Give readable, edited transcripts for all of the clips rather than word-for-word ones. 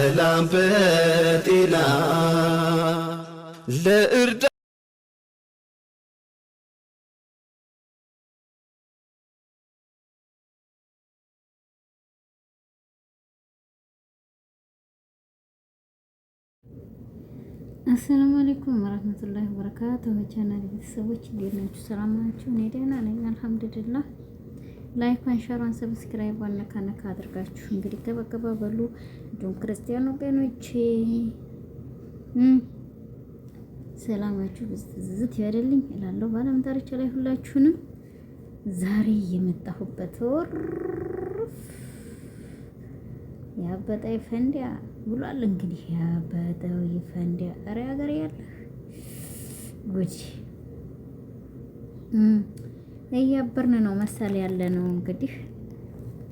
በሰላም በጤና ለእርዳ አሰላሙ አለይኩም ወራህመቱላሂ ወበረካቱሁ። ቻናል ቤተሰቦች እንዴት ናችሁ? ሰላም ናችሁ? እኔ ደህና ነኝ አልሐምዱሊላህ። ላይክን ሸራን ሰብስክራይብ ነካ ነካ አድርጋችሁ እንግዲህ ገበገባ በሉ። እንዲሁም ክርስቲያን ወገኖቼ ሰላማችሁ ብዝት ይበልልኝ እላለሁ። ባለም ዳርቻ ላይ ሁላችሁንም ዛሬ የመጣሁበት ወር ያበጠው ይፈንዲያ ብሏል። እንግዲህ ያበጠው ይፈንዲያ። ኧረ ሀገር ያለ ጉጂ እያበርን ነው መሰል ያለ ነው። እንግዲህ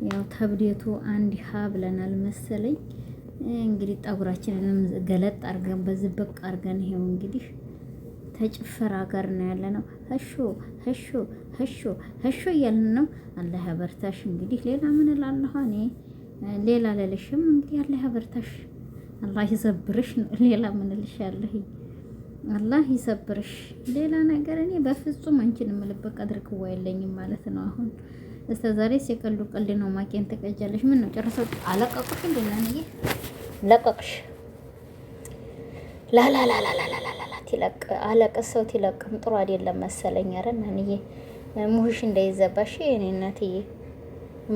ያው ተብዴቱ አንድ ሀ ብለናል መሰለኝ። እንግዲህ ጠጉራችንንም ገለጥ አድርገን በዝብቅ አድርገን ይሄው እንግዲህ ተጭፈራ ጋር ነው ያለ ነው። ሀሾ ሀሾ ሀሾ ሀሾ እያልን ነው። አላህ ያበርታሽ። እንግዲህ ሌላ ምን እላለሁ እኔ ሌላ ለልሽም እንግዲህ አላህ ያበርታሽ፣ አላህ ይሰብርሽ ነው። ሌላ ምን እልሻለሁ? አላህ ይሰብርሽ። ሌላ ነገር እኔ በፍጹም አንቺን የምልበት ቀድር ክዋ የለኝም ማለት ነው። አሁን እስከ ዛሬ ሲቀልዱ ቀልድ ነው። ማቄን ተቀጃለሽ። ምን ነው ጨርሰው አለቀቁሽ እንዴ? ነንዬ ለቀቅሽ ላላላላላላላ ትለቅ አለቀሰው ትለቅም ጥሩ አይደለም መሰለኝ። አረ ነንዬ ሙህሽ እንዳይዘባሽ የኔ እናትዬ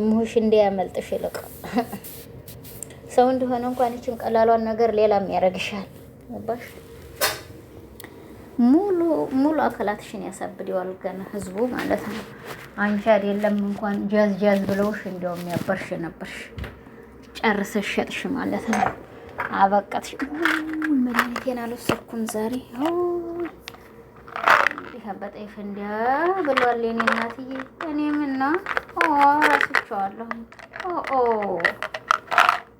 ሙሽ እንዳያመልጥሽ ይልቅ ሰው እንደሆነ እንኳን እቺን ቀላሏን ነገር ሌላም ያረግሻል። ባሽ ሙሉ አካላትሽን ያሳብደዋል ገና ህዝቡ ማለት ነው። አንቺ አይደለም እንኳን ጃዝ ብለውሽ እንደውም ያበርሽ ነበርሽ። ጨርሰሽ ሸጥሽ ማለት ነው። አበቃትሽ። መድኃኒቴን አልወሰድኩም ዛሬ ያበጠ ይፈንዲያ ብሏል የኔ እናትዬ። እኔም እና ረስቼዋለሁ።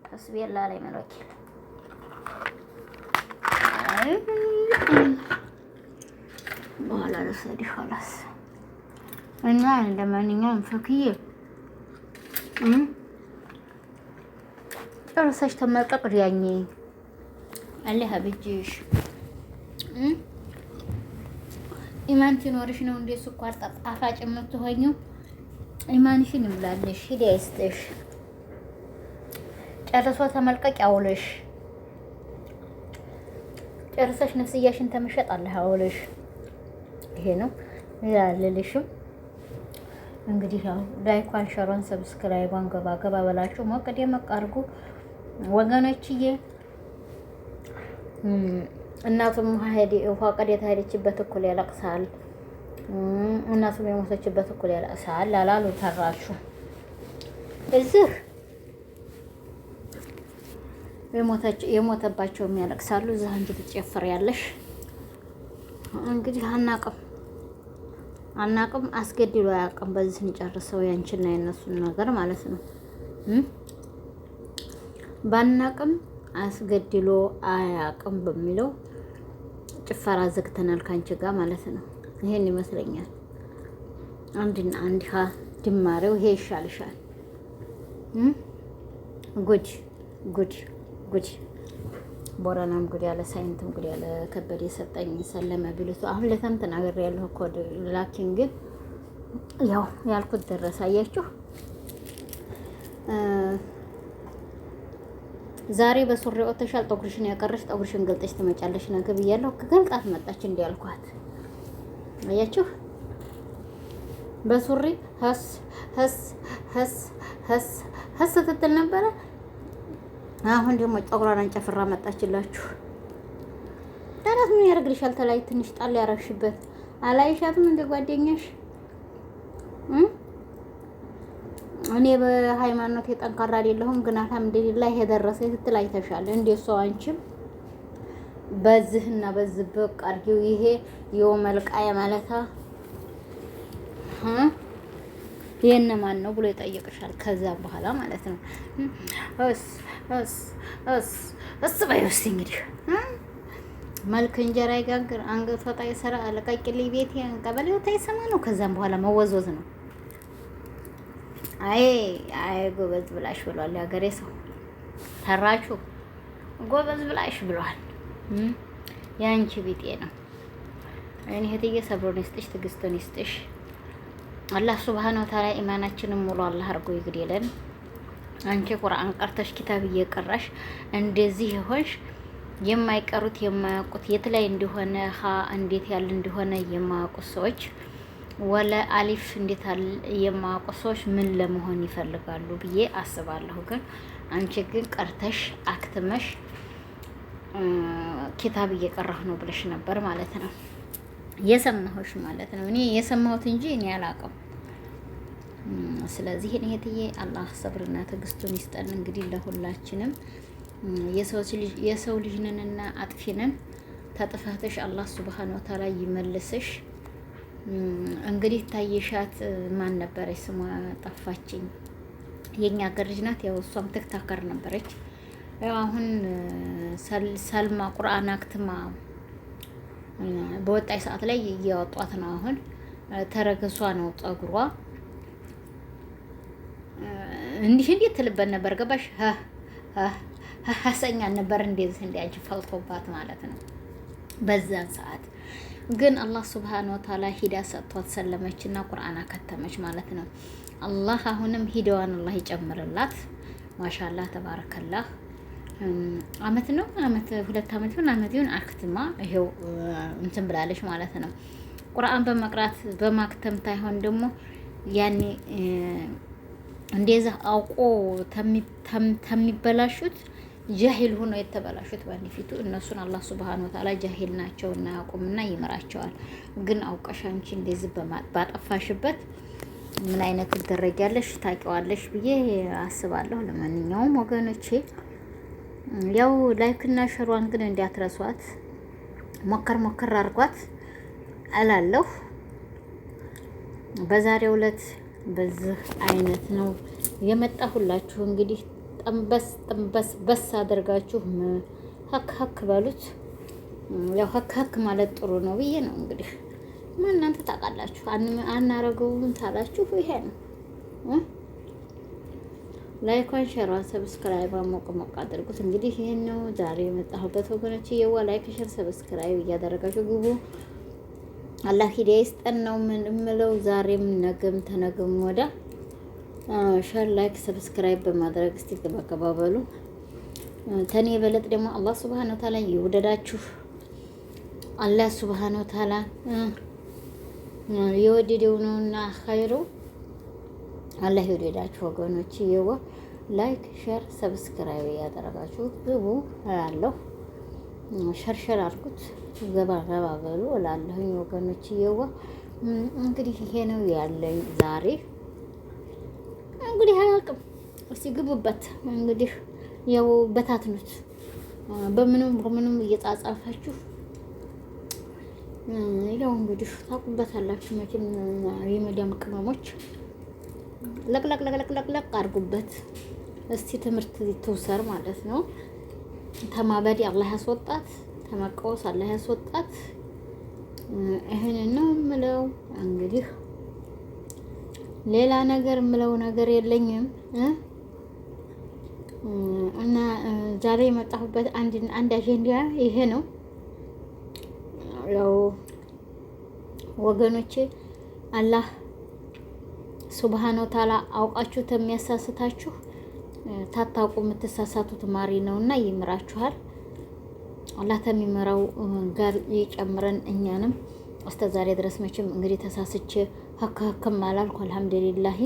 ተስቢላ ላይ መለኪ በኋላ ልውሰድ ኸላስ። እና እንደማንኛውም ፈክዬ ጨርሰሽ ተመልቀቅ ዲያኝ አለህ ብጅሽ ኢማን ሲኖርሽ ነው እንደ ስኳር ጣፋጭ የምትሆኚው። ኢማንሽን ይብላልሽ፣ ሂድ አይስጥሽ። ጨርሶ ተመልቀቅ ያውልሽ። ጨርሰሽ ነፍስያሽን ተመሸጥ አለህ ያውልሽ። ይሄ ነው ያለልሽም። እንግዲህ ያው ላይኳን ሸሯን ሰብስክራይቧን ገባ በላችሁ ሞቅ ደመቅ አድርጉ ወገኖችዬ። እናቱም ውሃ ቀዴታ ሄደችበት እኩል ያለቅሳል፣ እናቱም የሞተችበት እኩል ያለቅሳል አላሉ ተራሹ። እዚህ የሞተባቸውም ያለቅሳሉ፣ እዚህ አንቺ ትጨፍሪያለሽ። እንግዲህ አናቅም አስገድሎ አያውቅም። በዚህ እንጨርሰው ያንቺና የነሱን ነገር ማለት ነው። ባናቅም አስገድሎ አያውቅም በሚለው ጭፈራ ዘግተናል ካንቺ ጋር ማለት ነው። ይሄን ይመስለኛል። አንድና አንድ ድማሬው ይሄ ይሻልሻል። ጉድ ቦረናም ጉድ ያለ ሳይንትም ጉድ ያለ ከበደ የሰጠኝ ሰለመ ቢሉት አሁን ለተም ተናግሬያለሁ እኮ ላኪን ግን ያው ያልኩት ደረሰ። አያችሁ ዛሬ በሱሪ ወጥተሻል፣ ጠጉርሽን ያቀረሽ ጠጉርሽን ገልጠሽ ትመጫለሽ ነገ ብያለሁ። ገልጣት መጣች እንዲያልኳት አያችሁ። በሱሪ ሀስ ትትል ነበረ። አሁን ደግሞ ጠጉሯን አንጨፍራ መጣችላችሁ። ዳራት ምን ያደርግልሻል? ተላይ ትንሽ ጣል ያረግሽበት አላይሻትም እንደ ጓደኛሽ። እኔ በሃይማኖት የጠንካራ አይደለሁም ግን አልሐምዱሊላህ የደረሰ ስትል አይተሻል እንደ ሰው አንቺም በዚህና በዚህ በቃ አድርጊው። ይሄ የወመልቃየ ማለታ የነማን ነው ብሎ ይጠይቅሻል። ከዛ በኋላ ማለት ነው እስ ባይወስ እንግዲህ መልክ እንጀራ ይጋግር አንገቷ ጣይ ሰራ አለቃቂልኝ ቤት ቀበሌው ታይሰማ ነው። ከዛም በኋላ መወዝወዝ ነው። አይ ጎበዝ ብላሽ ብሏል ያገሬ ሰው ተራቹ ጎበዝ ብላሽ ብሏል። የአንቺ ቢጤ ነው። እኔ እህትዬ ሰብሮን ይስጥሽ፣ ትዕግስቱን ይስጥሽ። አላህ ሱብሃነሁ ወተዓላ ኢማናችንን ሙሉ አላህ አድርጎ ይግደለን። አንቺ ቁርአን ቀርተሽ ኪታብ እየቀራሽ እንደዚህ ይሆንሽ የማይቀሩት የማያውቁት የት ላይ እንደሆነ እንዴት ያለ እንደሆነ የማያውቁት ሰዎች ወለ አሊፍ እንዴት የማያውቁት ሰዎች ምን ለመሆን ይፈልጋሉ ብዬ አስባለሁ። ግን አንቺ ግን ቀርተሽ አክትመሽ ኪታብ እየቀራሁ ነው ብለሽ ነበር ማለት ነው። የሰማሁሽ ማለት ነው። እኔ የሰማሁት እንጂ እኔ አላውቅም። ስለዚህ እኔ እህትዬ አላህ ሰብርና ትዕግስቱን ይስጠን። እንግዲህ ለሁላችንም የሰው ልጅ ነንና አጥፊ ነን። ተጥፋትሽ አላህ ሱብሃነሁ ወተዓላ ይመልስሽ። እንግዲህ ታየሻት ማን ነበረች? ስሟ ጠፋችኝ። የኛ ሀገር ልጅ ናት። ያው እሷም ትክታከር ነበረች። ያው አሁን ሰልማ ቁርአን አክትማ በወጣይ ሰዓት ላይ እያወጧት ነው። አሁን ተረገሷ ነው ፀጉሯ እንዲህ እንዴት ትልበት ነበር ገባሽ? ሀሰኛን ነበር እንደዚህ እንዲያጅ ፈልቶባት ማለት ነው። በዛን ሰዓት ግን አላህ ሱብሃነሁ ወተዓላ ሂዳ ሰጥቷት ሰለመችና ቁርአን አከተመች ማለት ነው። አላህ አሁንም ሂዳዋን አላህ ይጨምርላት። ማሻአላህ ተባረከላህ። አመት ነው አመት 2 አመት ይሁን አመት ይሁን አክትማ ይሄው እንትን ብላለች ማለት ነው። ቁርአን በመቅራት በማክተም ታይሆን ደግሞ ያኔ እንደዛ አውቆ ተሚበላሹት ጃሂል ሆኖ የተበላሹት በንፊቱ እነሱን አላህ ሱብሃነሁ ወተዓላ ጃሂል ናቸውና ያቁምና ይምራቸዋል። ግን አውቀሽ አንቺ እንደዚህ ባጠፋሽበት ምን አይነት ትደረጊያለሽ ታውቂዋለሽ ብዬ አስባለሁ። ለማንኛውም ወገኖቼ ያው ላይክ እና ሸሯን ግን እንዲያትረሷት ሞከር አድርጓት እላለሁ። በዛሬው ዕለት በዚህ አይነት ነው የመጣሁላችሁ። እንግዲህ ጠንበስ አድርጋችሁ ሀክ በሉት። ያው ሀክ ማለት ጥሩ ነው ብዬ ነው እንግዲህ እናንተ ታውቃላችሁ። አናረገውም ታላችሁ ይሄ ነው። ላይኳን ሸሯን ሰብስክራይብ ሞቅ አድርጉት። እንግዲህ ይሄን ነው ዛሬ የመጣሁበት ወገኖች። የዋ ላይክ ሸር ሰብስክራይብ እያደረጋችሁ ግቡ። አላህ ሂዳያ ይስጠን ነው ምን እምለው። ዛሬም ነገም ተነገም ወዳ ሸር ላይክ ሰብስክራይብ በማድረግ እስቲ ተባከባበሉ። ተኔ የበለጥ ደግሞ አላህ ሱብሃነሁ ወተዓላ ይወደዳችሁ። አላህ ሱብሃነሁ ወተዓላ የወደደው ነውና ኸይሩ አላህ ይወደዳችሁ ወገኖች። ይዋ ላይክ ሼር ሰብስክራይብ ያደረጋችሁ ግቡ እላለሁ። ሸርሸር አድርጉት ገባ በሉ እላለሁኝ ወገኖች። ይዋ እንግዲህ ይሄ ነው ያለኝ ዛሬ። እንግዲህ አያልቅም። እስቲ ግቡበት። እንግዲህ ያው በታትኑት በምንም እየጻጻፋችሁ ያው እንግዲህ ታውቁበታላችሁ መቼም የመዳም ቅመሞች ለቅለቅ አድርጉበት። እስቲ ትምህርት ትውሰር ማለት ነው። ተማበድ አላህ ያስወጣት፣ ተመቀወስ አላህ ያስወጣት። ይሄንን ነው የምለው። እንግዲህ ሌላ ነገር የምለው ነገር የለኝም እና ዛሬ የመጣሁበት አንድ አጀንዳ ይሄ ነው። ያው ወገኖቼ አላህ ሱብሃነሁ ወተዓላ አውቃችሁ የሚያሳስታችሁ ታታውቁ የምትሳሳቱት ማሪ ነውና ይምራችኋል። አላህ ተሚመራው ጋር ይጨምረን እኛንም። እስከ ዛሬ ድረስ መቼም እንግዲህ ተሳስቼ ሀክም አላልኩ። አልሐምዱሊላህ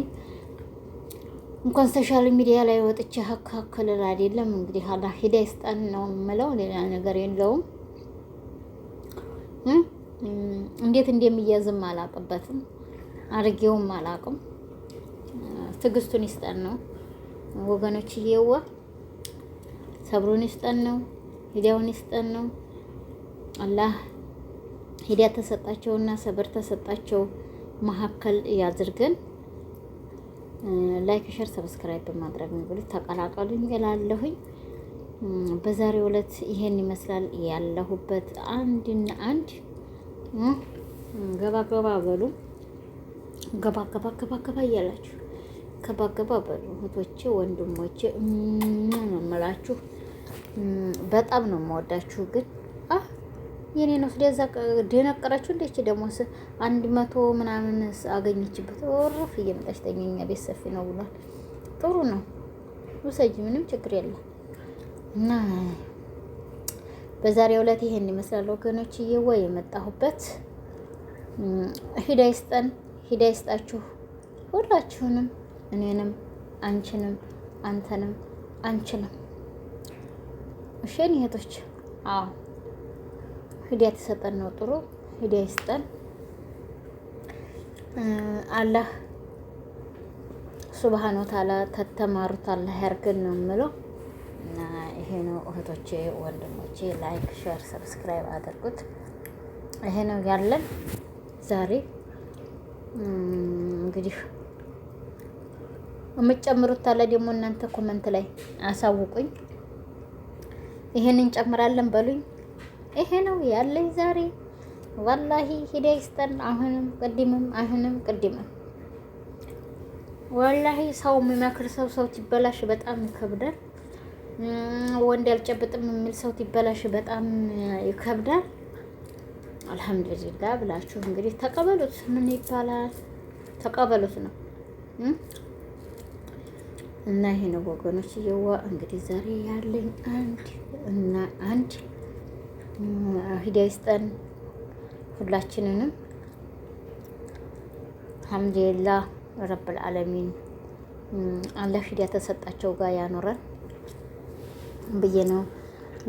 እንኳን ሶሻል ሚዲያ ላይ ወጥቼ ሀክ ልል አይደለም። እንግዲህ አላህ ሂዳያ ይስጠን ነው የምለው። ሌላ ነገር የለውም። እንዴት እንደሚያዝም አላውቅበትም፣ አድርጌውም አላውቅም። ትዕግስቱን ይስጠን ነው ወገኖች። ይሄዋ ሰብሩን ይስጠን ነው፣ ሂዳያውን ይስጠን ነው። አላህ ሂዳያ ተሰጣቸውና ሰብር ተሰጣቸው መሀከል ያድርገን። ላይክ ሼር ሰብስክራይብ በማድረግ እንግዲህ ተቀላቀሉኝ እላለሁኝ። በዛሬው ዕለት ይሄን ይመስላል ያለሁበት። አንድና አንድ ገባ በሉ ገባ እያላችሁ ገባ በሉ እህቶቼ ወንድሞቼ እምላችሁ በጣም ነው የምወዳችሁ። ግን የኔ ነው ስለዛ ደነቀራችሁ እንደች ደግሞ 100 ምናምን አገኘችበት። ወርፍ እየመጣች ተኛኛ ቤት ሰፊ ነው ብሏል። ጥሩ ነው ውሰጂ፣ ምንም ችግር የለም። እና በዛሬው ዕለት ይሄን ይመስላል ወገኖች። እየዋ የመጣሁበት ሂዳ ይስጠን፣ ሂዳ ይስጣችሁ ሁላችሁንም፣ እኔንም፣ አንቺንም፣ አንተንም፣ አንቺንም። እሺ እህቶች፣ አዎ ሂዳያ ተሰጠን ነው ጥሩ። ሂዳያ ይስጠን አላህ ሱብሃነ ወተዓላ። ተተማሩት አላህ ያርገን ነው የምለው። እና ይሄ ነው እህቶቼ ወንድሞቼ፣ ላይክ ሼር ሰብስክራይብ አድርጉት። ይሄ ነው ያለን ዛሬ። እንግዲህ የምትጨምሩት ታለ ደግሞ እናንተ ኮመንት ላይ አሳውቁኝ። ይሄን እንጨምራለን በሉኝ። ይሄ ነው ያለኝ ዛሬ። ወላሂ ሂዳያ ይስጠን። አሁንም ቅድምም አሁንም ቅድምም ወላሂ ሰው የሚመክር ሰው ሲበላሽ በጣም ይከብዳል። ወንድ ያልጨብጥም የሚል ሰው ሲበላሽ በጣም ይከብዳል። አልሐምዱሊላህ ብላችሁ እንግዲህ ተቀበሉት። ምን ይባላል? ተቀበሉት ነው እና ይሄ ነው ወገኖች። እየዋ እንግዲህ ዛሬ ያለኝ አንድ ሂዳያ ይስጠን ሁላችንንም። አልሐምዱሊላህ ረብል ዓለሚን። አላህ ሂዳያ ተሰጣቸው ጋር ያኖረን ብዬ ነው።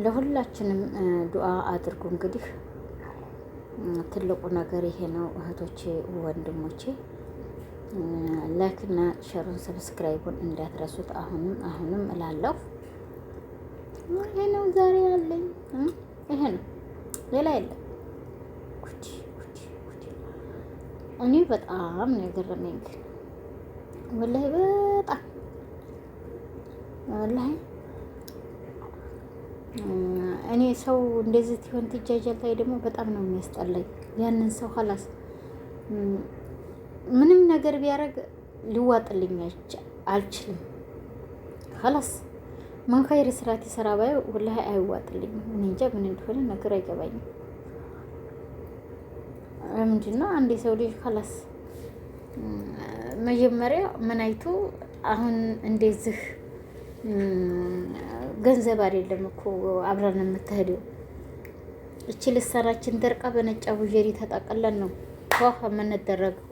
ለሁላችንም ዱዓ አድርጉ። እንግዲህ ትልቁ ነገር ይሄ ነው እህቶቼ ወንድሞቼ። ላይክ እና ሸሩን ሰብስክራይቡን እንዳትረሱት። አሁንም እላለሁ። ይሄ ነው ዛሬ ያለኝ፣ ይሄ ነው፣ ሌላ የለም። እኔ በጣም ነው የገረመኝ ግን ወላሂ በጣም ወላሂ። እኔ ሰው እንደዚህ ሲሆን ትጃጃል ታይ ደግሞ በጣም ነው የሚያስጠላኝ። ያንን ሰው ኸላስ ምንም ነገር ቢያደርግ ሊዋጥልኝ አልችልም። ኸላስ ምን ኸይር ስራት ይሰራ ባይ ወላሂ አይዋጥልኝም። እኔ እንጃ ምን እንደሆነ ነገር አይገባኝም። ምንድነው አንድ ሰው ልጅ ኸላስ መጀመሪያ ምን አይቶ አሁን እንደዚህ ገንዘብ አይደለም እኮ አብረን የምትሄደው። እቺ ልሳናችን ደርቃ በነጭ አቡጀሪ ተጠቅለን ነው ቷህ የምንደረገው።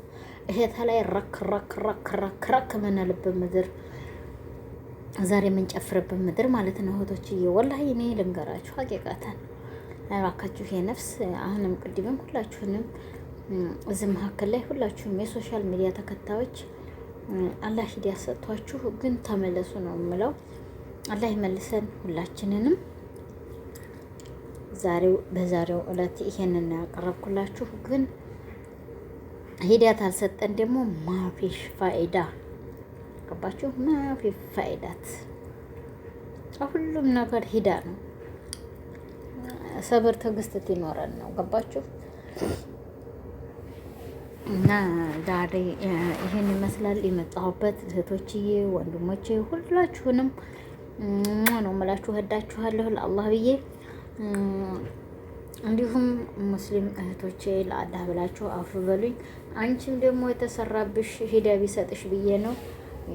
እህታ ላይ ረክ ምንልበት ምድር፣ ዛሬ የምንጨፍርበት ምድር ማለት ነው እህቶችዬ። ወላሂ እኔ ልንገራችሁ ሀቂቃታን እባካችሁ የነፍስ አሁንም ቅድምም ሁላችሁንም እዚህ መካከል ላይ ሁላችሁም የሶሻል ሚዲያ ተከታዮች አላህ ሂዳያ ሰጥቷችሁ ግን ተመለሱ ነው የምለው። አላህ ይመልሰን ሁላችንንም። በዛሬው ዕለት ይሄንን ያቀረብኩላችሁ። ግን ሂዳያ ታልሰጠን ደግሞ ማፊሽ ፋይዳ ገባችሁ? ማፊ ፋይዳት ሁሉም ነገር ሂዳ ነው። ሰብር ትዕግስት ይኖረን ነው ገባችሁ? እና ዛሬ ይሄን ይመስላል የመጣሁበት እህቶችዬ ወንድሞቼ ሁላችሁንም ነው የምላችሁ። እወዳችኋለሁ ለአላህ ብዬ። እንዲሁም ሙስሊም እህቶቼ ለአላህ ብላችሁ አፍ በሉኝ። አንቺም ደግሞ የተሰራብሽ ሂዳያ ቢሰጥሽ ብዬ ነው።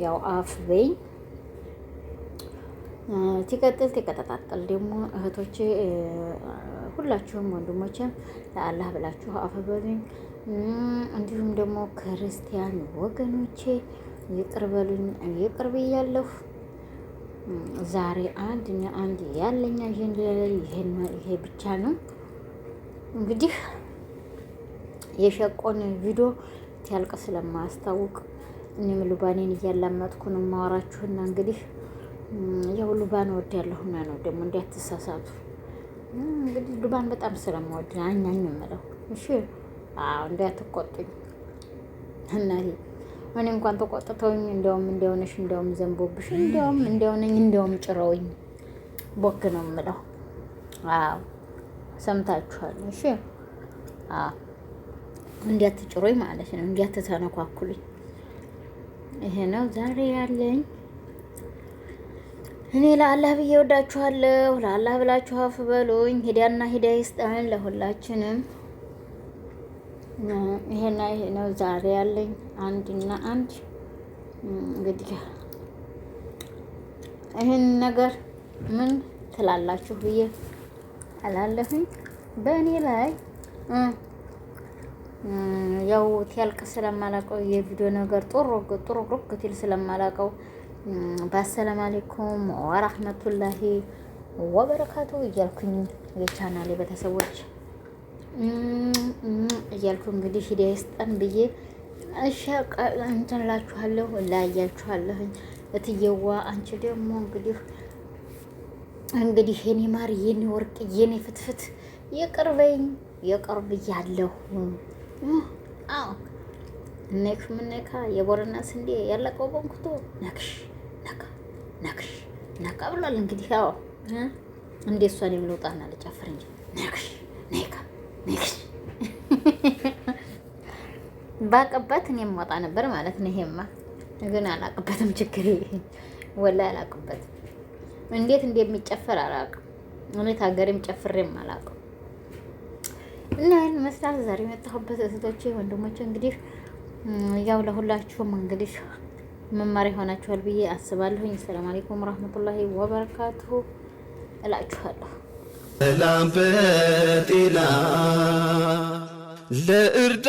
ያው አፍ በይኝ። ተቀጣጣል ደግሞ እህቶቼ ሁላችሁም ወንድሞቼም ለአላህ ብላችሁ አፍ በሉኝ። እንዲሁም ደግሞ ክርስቲያን ወገኖቼ ይቅር በሉኝ። ይቅር ብያለሁ። ዛሬ አንድ ያለኛ ይሄ ብቻ ነው። እንግዲህ የሸቆን ቪዲዮ ሲያልቅ ስለማያስታውቅ እኔም ሉባኔን እያላመጥኩ ነው ማወራችሁና እንግዲህ ያው ሉባን ወዳለሁና ነው ደግሞ እንዳትሳሳቱ። እንግዲህ ሉባን በጣም ስለምወድ አኛኝ የምለው እሺ። አዎ እንዳትቆጡኝ እናቴ። እኔ እንኳን ተቆጥተውኝ እንደውነሽ ዘንቦብሽ እንደውነኝ ጭረውኝ ቦክ ነው የምለው። አዎ ሰምታችኋል። እሺ አዎ እንዲያትጭሮኝ ማለት ነው፣ እንዲያትተነኳኩሉኝ። ይሄ ነው ዛሬ ያለኝ። እኔ ለአላህ ብዬ ወዳችኋለሁ። ለአላህ ብላችሁ አፍ በሉኝ። ሂዳያና ሂዳያ ይስጠን ለሁላችንም። ይሄና ይሄ ነው ዛሬ ያለኝ አንድና አንድ። እንግዲህ ይሄን ነገር ምን ትላላችሁ ብዬ አላለሁኝ በእኔ ላይ ያው ትያልቅ ስለማላውቀው የቪዲዮ ነገር ጥሩ ግሩክቲል ስለማላውቀው በሰላም አለይኩም ወራህመቱላሂ ወበረካቱ እያልኩኝ የቻናሌ ቤተሰቦች እያልኩ እንግዲህ ሂዳያ ይስጠን ብዬ እሺ እንትን እላችኋለሁ። ላያችኋለሁ እትየዋ አንቺ ደግሞ እንግዲህ የኔ ማር የኔ ወርቅ የኔ ፍትፍት የቅርበኝ የቅርብ ያለሁ አዎ ነክ ምነካ የቦረና ስንዴ ያለቀው በንኩቶ ነክሽ ነክሽ ነካ ብሏል። እንግዲህ አዎ እንዴ እሷን የምልውጣና ልጨፍር እንጂ ነክሽ ነካ ነክሽ ባቀበት እኔም ወጣ ነበር ማለት ነው። ይሄማ ግን አላቅበትም። ችግር ወላሂ አላቅበትም። እንዴት እንደሚጨፈር አላውቅም። እውነት ሀገሬም ጨፍሬም አላውቅም። እና ይሄን መስራት ዛሬ የመጣሁበት እህቶቼ ወንድሞቼ እንግዲህ ያው ለሁላችሁም እንግዲህ መማሪያ ይሆናችኋል ብዬ አስባለሁኝ። ሰላም አለይኩም ወራህመቱላሂ ወበረካቱሁ እላችኋለሁ። ሰላም በጤና ለእርዳ